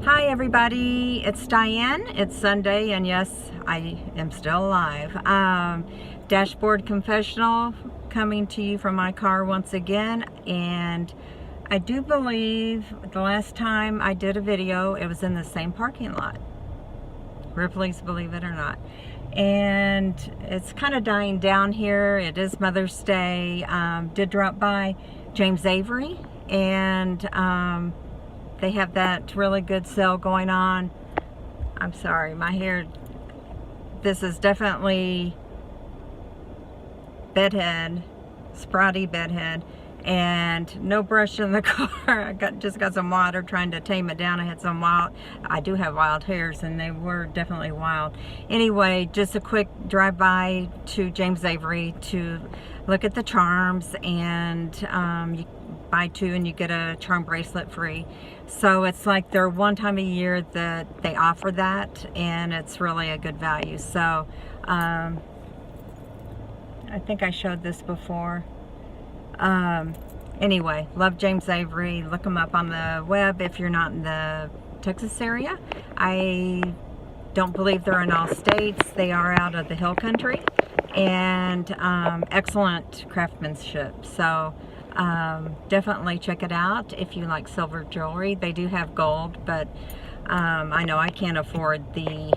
Hi everybody, it's Diane. It's Sunday and yes, I am still alive. Dashboard Confessional coming to you from my car once again, and I do believe the last time I did a video it was in the same parking lot. Ripley's, believe it or not. And it's kind of dying down here. It is Mother's Day. Did drop by James Avery, and they have that really good sale going on. I'm sorry, my hair, this is definitely bedhead, sprouty bedhead, and no brush in the car. I just got some water trying to tame it down. I do have wild hairs, and they were definitely wild. Anyway, just a quick drive-by to James Avery to look at the charms, and you buy two and you get a charm bracelet free. So it's like they're one time a year that they offer that, and it's really a good value. So I think I showed this before. Anyway, love James Avery. Look them up on the web if you're not in the Texas area. I don't believe they're in all states. They are out of the hill country, and excellent craftsmanship. So definitely check it out if you like silver jewelry. They do have gold, but I know I can't afford the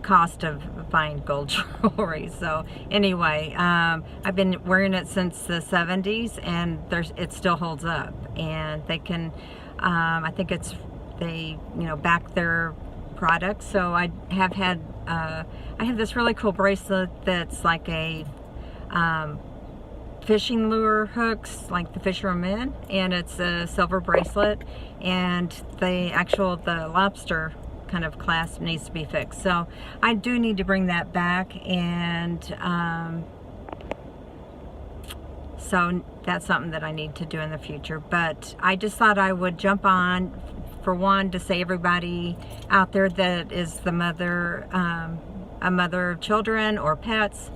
cost of buying gold jewelry. So anyway, I've been wearing it since the 70s, and it still holds up, and they can I think they back their products. So I have had I have this really cool bracelet that's like a fishing lure hooks, like the fishermen, and it's a silver bracelet, and the lobster kind of clasp needs to be fixed. So I do need to bring that back, and so that's something that I need to do in the future. But I just thought I would jump on, for one, to say everybody out there that is the mother, a mother of children or pets,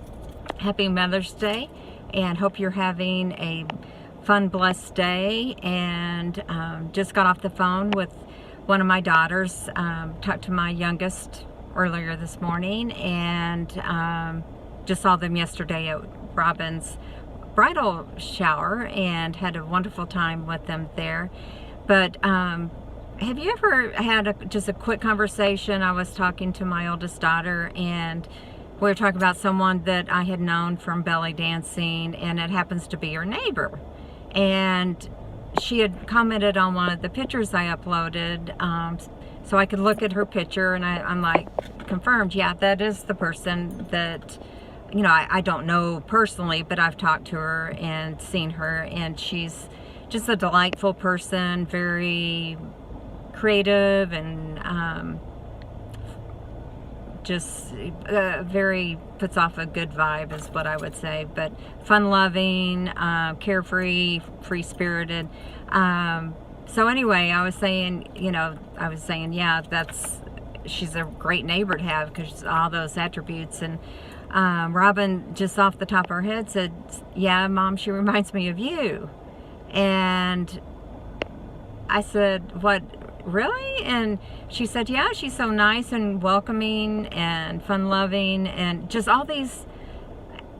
happy Mother's Day, and hope you're having a fun, blessed day. And just got off the phone with one of my daughters. Talked to my youngest earlier this morning, and just saw them yesterday at Robin's bridal shower and had a wonderful time with them there. But have you ever had just a quick conversation? I was talking to my oldest daughter, and we were talking about someone that I had known from belly dancing, and it happens to be your neighbor. And she had commented on one of the pictures I uploaded, so I could look at her picture, and I'm like, confirmed, yeah, that is the person that, I don't know personally, but I've talked to her and seen her, and she's just a delightful person, very creative, and just very puts off a good vibe is what I would say. But fun-loving, carefree, free-spirited. So anyway, I was saying, yeah, she's a great neighbor to have, because all those attributes. And Robin, just off the top of her head, said, yeah, Mom, she reminds me of you. And I said, what, really? And she said, yeah, she's so nice and welcoming and fun-loving, and just all these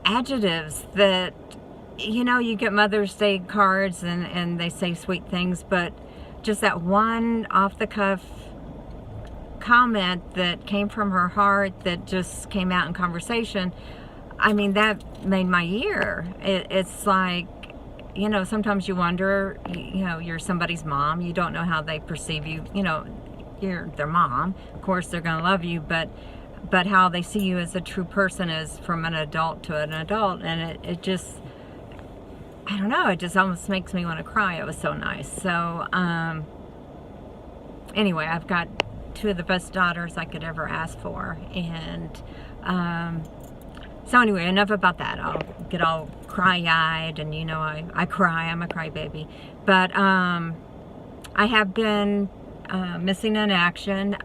adjectives that, you get Mother's Day cards and they say sweet things, but just that one off-the-cuff comment that came from her heart that just came out in conversation, I mean, that made my year. It's like, sometimes you wonder, you're somebody's mom, you don't know how they perceive you, you're their mom, of course they're going to love you, but how they see you as a true person is from an adult to an adult, and it just, I don't know, it just almost makes me want to cry. It was so nice. So anyway, I've got two of the best daughters I could ever ask for, and so anyway, enough about that. I'll get all cry-eyed, and I cry, I'm a crybaby. But I have been missing in action.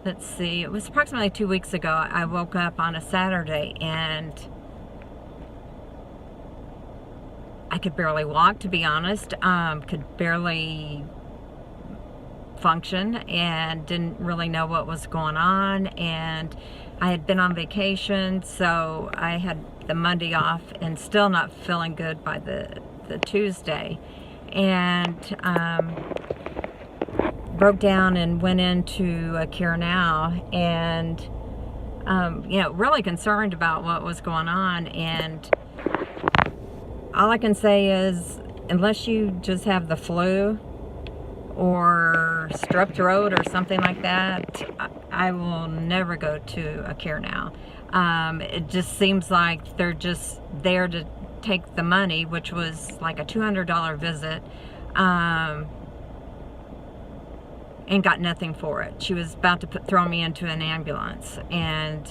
Let's see, it was approximately 2 weeks ago. I woke up on a Saturday, and I could barely walk, to be honest. Could barely function and didn't really know what was going on. And I had been on vacation, so I had the Monday off and still not feeling good by the Tuesday. And broke down and went into a Cure Now, and you know, really concerned about what was going on. And all I can say is, unless you just have the flu or strep throat or something like that, I will never go to a Cure Now. It just seems like they're just there to take the money, which was like a $200 visit, and got nothing for it. She was about to throw me into an ambulance, and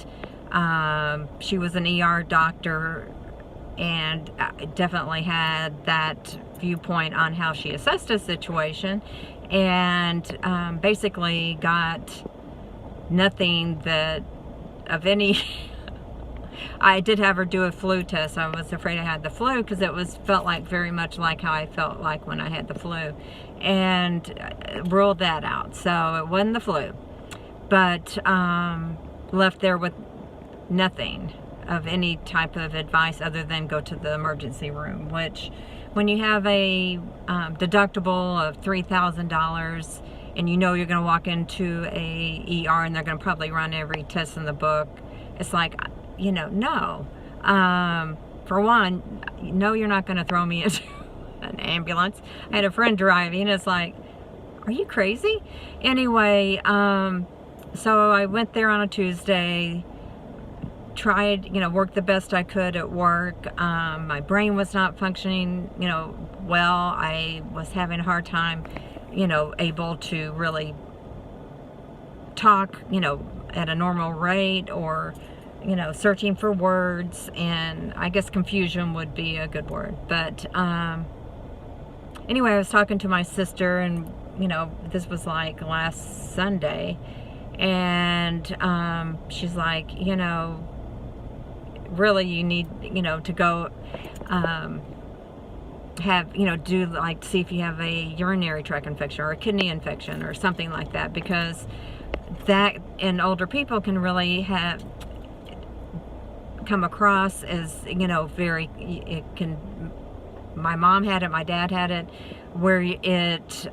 she was an ER doctor, and I definitely had that viewpoint on how she assessed a situation, and basically got nothing that of any. I did have her do a flu test. I was afraid I had the flu because it felt like very much like how I felt like when I had the flu, and ruled that out. So it wasn't the flu, but left there with nothing of any type of advice other than go to the emergency room, which when you have a deductible of $3,000 and you know you're going to walk into a ER and they're going to probably run every test in the book, it's like, you know, no. For one, no, you're not going to throw me into an ambulance. I had a friend driving. It's like, are you crazy? Anyway, so I went there on a Tuesday, tried, you know, worked the best I could at work. My brain was not functioning, you know, well. I was having a hard time, you know, able to really talk, you know, at a normal rate, or, you know, searching for words, and I guess confusion would be a good word. But anyway, I was talking to my sister, and, you know, this was like last Sunday, and she's like, you know, really you need, you know, to go have, you know, do like see if you have a urinary tract infection or a kidney infection or something like that, because that in older people can really have come across as, you know, very, it can, my mom had it, my dad had it, where it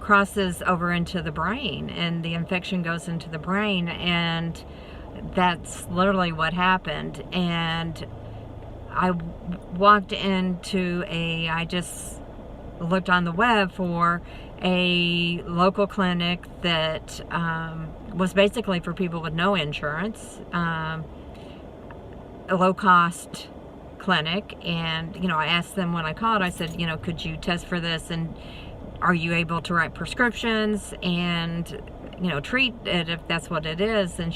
crosses over into the brain, and the infection goes into the brain, and that's literally what happened. And I walked into I just looked on the web for a local clinic that was basically for people with no insurance, a low-cost clinic. And, you know, I asked them when I called, I said, you know, could you test for this, and are you able to write prescriptions and, you know, treat it if that's what it is? And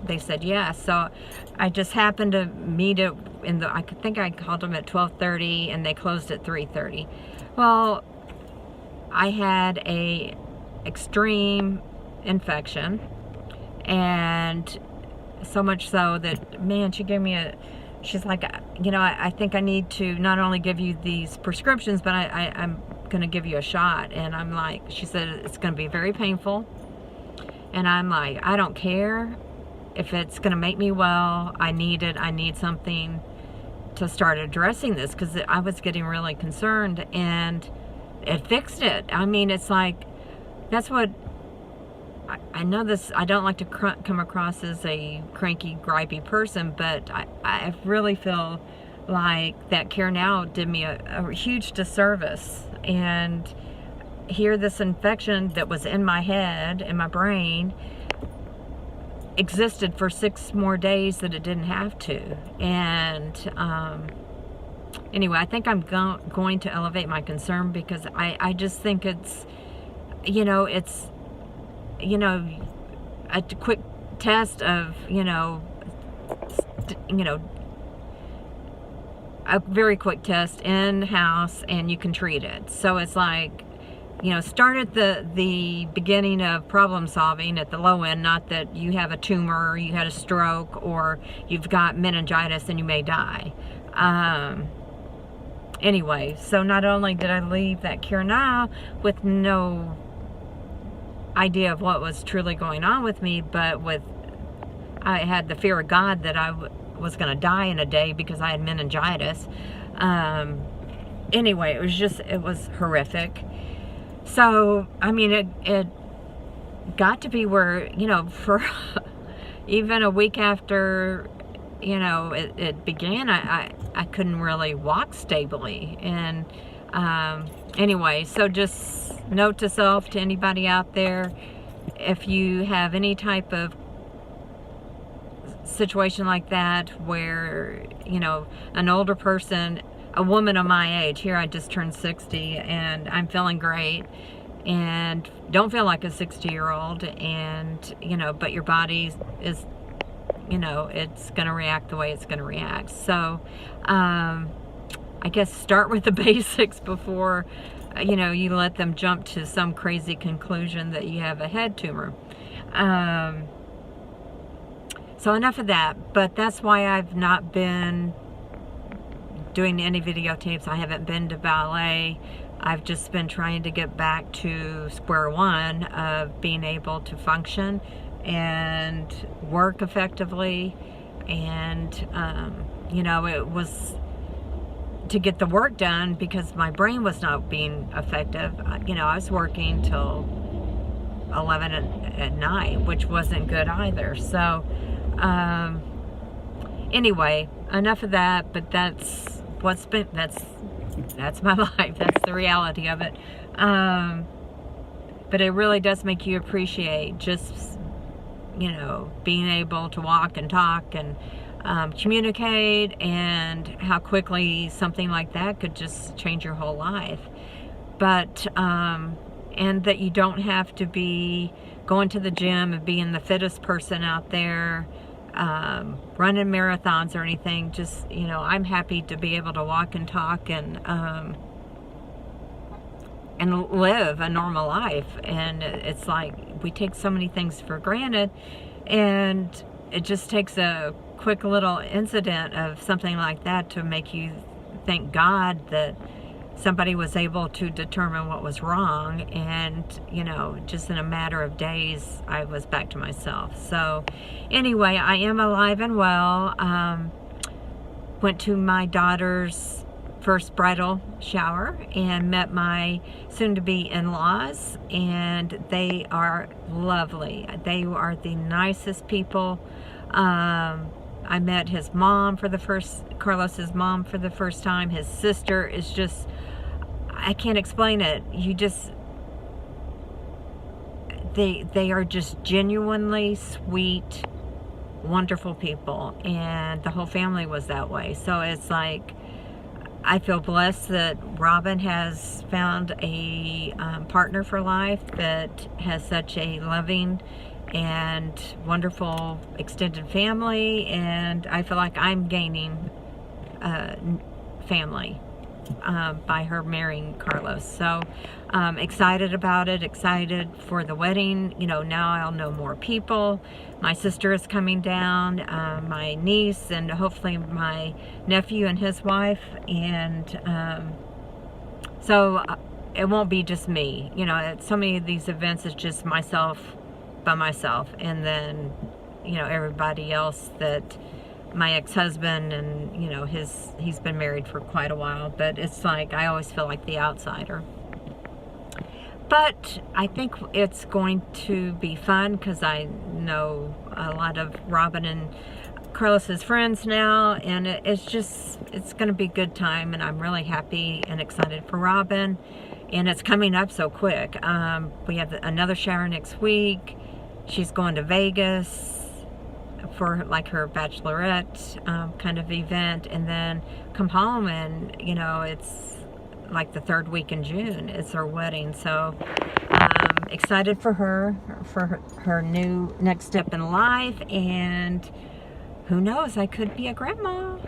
they said yes. So I just happened to meet it I think I called them at 12:30, and they closed at 3:30. Well, I had a extreme infection, and so much so that, man, she gave me she's like, you know, I think I need to not only give you these prescriptions, but I'm going to give you a shot. And I'm like, she said, it's going to be very painful. And I'm like, I don't care if it's going to make me well. I need it. I need something to start addressing this, because I was getting really concerned, and it fixed it. I mean, it's like, that's what, I know this, I don't like to come across as a cranky, gripey person, but I really feel like that Care Now did me a huge disservice. And here, this infection that was in my head, in my brain, existed for 6 more days that it didn't have to. And anyway, I think I'm going to elevate my concern, because I just think it's, you know, a quick test of, you know, a very quick test in-house, and you can treat it. So it's like, you know, start at the beginning of problem solving at the low end, not that you have a tumor, or you had a stroke, or you've got meningitis and you may die. Anyway, so not only did I leave that cure now with no idea of what was truly going on with me, but I had the fear of God that I was going to die in a day because I had meningitis. Anyway, it was horrific. So, I mean, it got to be where, for even a week after, it began, I couldn't really walk stably. And anyway, so just note to self, to anybody out there, if you have any type of situation like that where, an older person, a woman of my age, here I just turned 60 and I'm feeling great and don't feel like a 60-year-old, and but your body is, it's going to react the way it's going to react. So I guess start with the basics before you let them jump to some crazy conclusion that you have a head tumor. So enough of that, but that's why I've not been doing any videotapes. I haven't been to ballet. I've just been trying to get back to square one of being able to function and work effectively. And, it was to get the work done because my brain was not being effective. I was working till 11 at night, which wasn't good either. So, anyway, enough of that, but that's my life. That's the reality of it. But it really does make you appreciate just, being able to walk and talk and communicate, and how quickly something like that could just change your whole life. But, and that you don't have to be going to the gym and being the fittest person out there, running marathons or anything. Just, I'm happy to be able to walk and talk and live a normal life. And it's like we take so many things for granted, and it just takes a quick little incident of something like that to make you thank God that somebody was able to determine what was wrong. And just in a matter of days I was back to myself. So anyway, I am alive and well. Went to my daughter's first bridal shower and met my soon-to-be in-laws, and they are lovely. They are the nicest people. I met his mom Carlos's mom for the first time. His sister is just, I can't explain it. They are just genuinely sweet, wonderful people, and the whole family was that way. So it's like, I feel blessed that Robin has found a partner for life that has such a loving and wonderful extended family, and I feel like I'm gaining family by her marrying Carlos. So excited about it, excited for the wedding. Now I'll know more people. My sister is coming down, my niece, and hopefully my nephew and his wife. And so it won't be just me. At so many of these events, it's just myself by myself, and then everybody else that my ex-husband, and he's been married for quite a while, but it's like I always feel like the outsider. But I think it's going to be fun because I know a lot of Robin and Carlos's friends now, and it's going to be a good time, and I'm really happy and excited for Robin, and it's coming up so quick. We have another shower next week. She's going to Vegas for like her bachelorette kind of event, and then come home, and it's like the third week in June it's her wedding. So excited for her new next step in life, and who knows, I could be a grandma.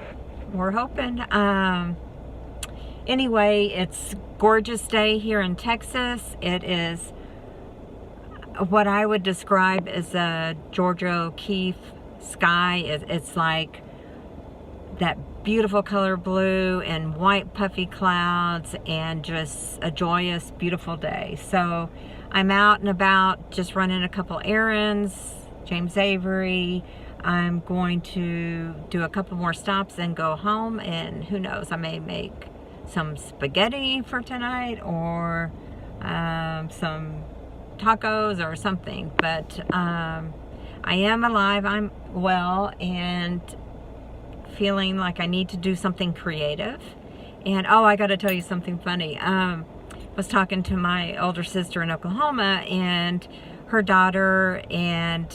We're hoping. Anyway, it's gorgeous day here in Texas. It is what I would describe as a Georgia O'Keeffe sky. It's like that beautiful color blue and white puffy clouds, and just a joyous, beautiful day. So I'm out and about just running a couple errands, James Avery. I'm going to do a couple more stops and go home, and who knows, I may make some spaghetti for tonight, or some tacos or something. But I am alive, I'm well, and feeling like I need to do something creative. And oh, I gotta tell you something funny. Was talking to my older sister in Oklahoma, and her daughter and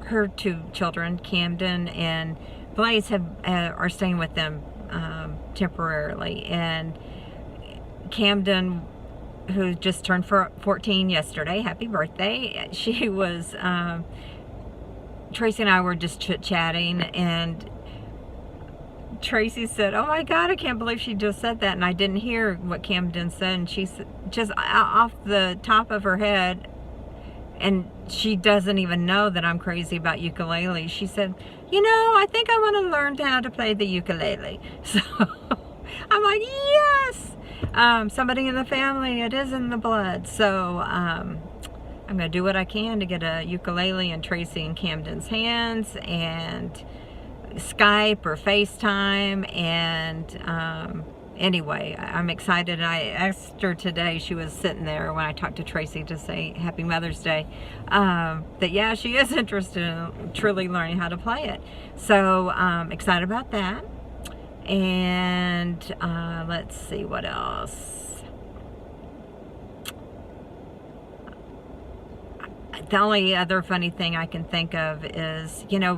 her 2 children, Camden and Blaze, are staying with them temporarily. And Camden, who just turned 14 yesterday, happy birthday, she was, Tracy and I were just chit-chatting, and Tracy said, "Oh my God, I can't believe she just said that." And I didn't hear what Camden said, and she said, just off the top of her head, and she doesn't even know that I'm crazy about ukulele, she said, "You know, I think I want to learn how to play the ukulele." So I'm like, yes! Somebody in the family, it is in the blood. So I'm going to do what I can to get a ukulele in Tracy and Camden's hands, and Skype or FaceTime. And anyway, I'm excited. I asked her today, she was sitting there when I talked to Tracy to say Happy Mother's Day, that yeah, she is interested in truly learning how to play it. So excited about that. And let's see what else. The only other funny thing I can think of is, you know,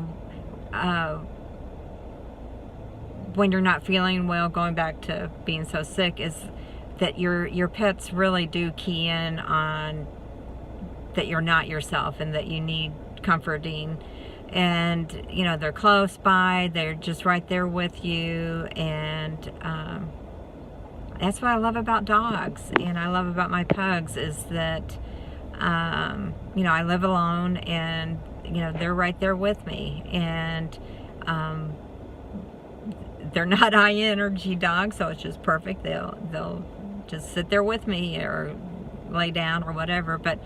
when you're not feeling well, going back to being so sick, is that your pets really do key in on that you're not yourself and that you need comforting. And you know, they're close by, they're just right there with you. And that's what I love about dogs, and I love about my pugs, is that you know, I live alone, and you know, they're right there with me. And they're not high energy dogs, so it's just perfect. They'll just sit there with me or lay down or whatever. But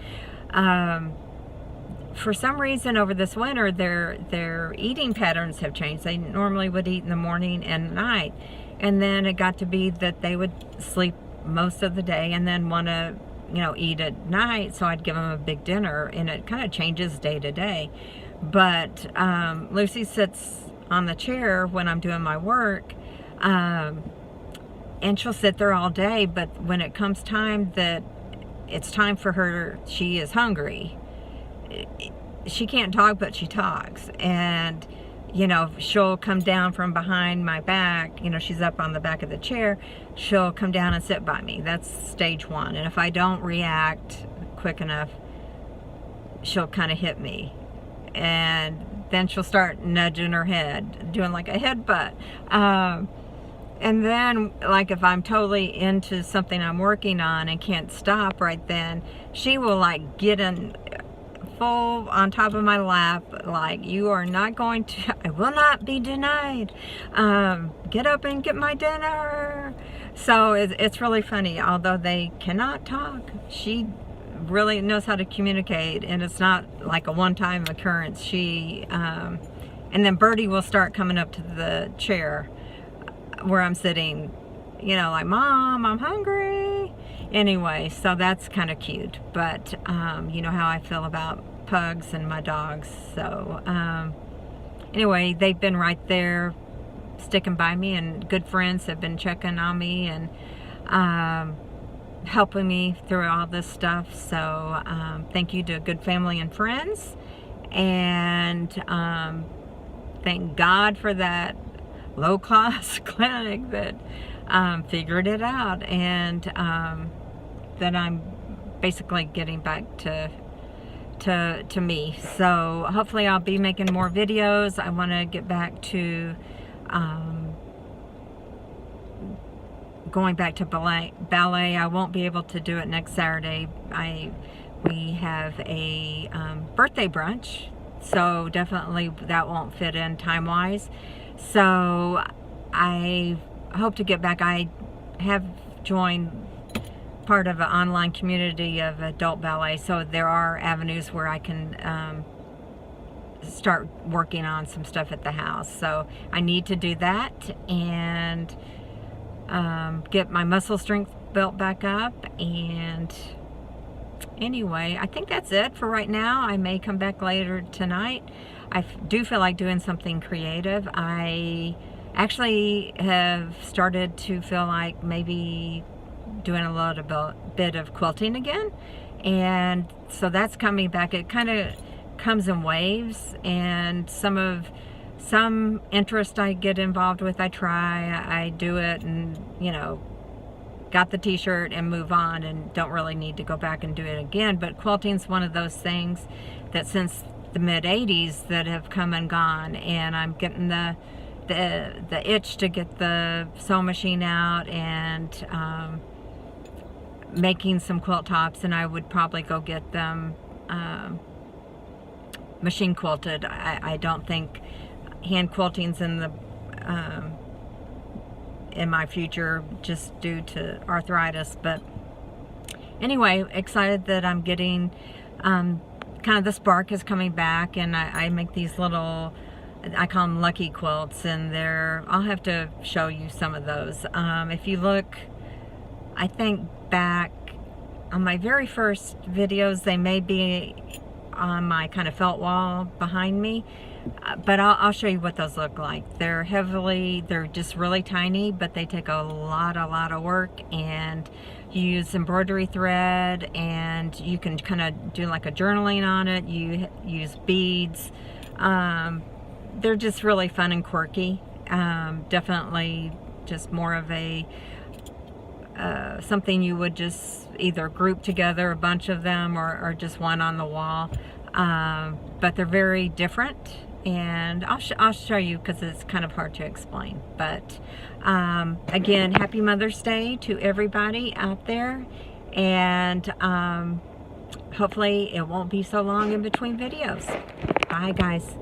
for some reason over this winter, their eating patterns have changed. They normally would eat in the morning and night, and then it got to be that they would sleep most of the day and then want to, you know, eat at night. So I'd give them a big dinner, and it kind of changes day to day. But Lucy sits on the chair when I'm doing my work, and she'll sit there all day. But when it comes time that it's time for her, she is hungry, she can't talk, but she talks. And you know, she'll come down from behind my back, you know, she's up on the back of the chair, she'll come down and sit by me. That's stage 1. And if I don't react quick enough, she'll kind of hit me, and then she'll start nudging her head, doing like a headbutt. And then, like, if I'm totally into something I'm working on and can't stop right then, she will like get in full on top of my lap, like, "You are not going to, I will not be denied. Get up and get my dinner." So it's really funny. Although they cannot talk, she really knows how to communicate, and it's not like a one-time occurrence. She and then Birdie will start coming up to the chair where I'm sitting, you know, like, "Mom, I'm hungry." Anyway, so that's kind of cute. But you know how I feel about pugs and my dogs. So anyway, they've been right there sticking by me, and good friends have been checking on me and helping me through all this stuff. So thank you to good family and friends, and thank God for that low-cost clinic that figured it out, and that I'm basically getting back to me. So hopefully I'll be making more videos. I want to get back to going back to ballet. I won't be able to do it next Saturday. We have a birthday brunch, so definitely that won't fit in time-wise. So I hope to get back. I have joined part of an online community of adult ballet, so there are avenues where I can start working on some stuff at the house. So I need to do that and get my muscle strength built back up. And anyway, I think that's it for right now. I may come back later tonight. I do feel like doing something creative. I actually have started to feel like maybe doing a little bit of quilting again, and so that's coming back. It kind of comes in waves, and some interest I get involved with, I do it, and you know, got the t-shirt and move on and don't really need to go back and do it again. But quilting's one of those things that since the mid-80s that have come and gone, and I'm getting the itch to get the sewing machine out and making some quilt tops, and I would probably go get them machine quilted. I don't think hand quilting's in my future, just due to arthritis. But anyway, excited that I'm getting kind of the spark is coming back, and I make these little, I call them lucky quilts, and I'll have to show you some of those. If you look, I think back on my very first videos, they may be on my kind of felt wall behind me, but I'll show you what those look like. They're just really tiny, but they take a lot of work, and you use embroidery thread, and you can kind of do like a journaling on it. You use beads. They're just really fun and quirky. Definitely just more of a something you would just either group together, a bunch of them, or just one on the wall. But they're very different, and I'll show you because it's kind of hard to explain. But again, happy Mother's Day to everybody out there, and hopefully it won't be so long in between videos. Bye guys.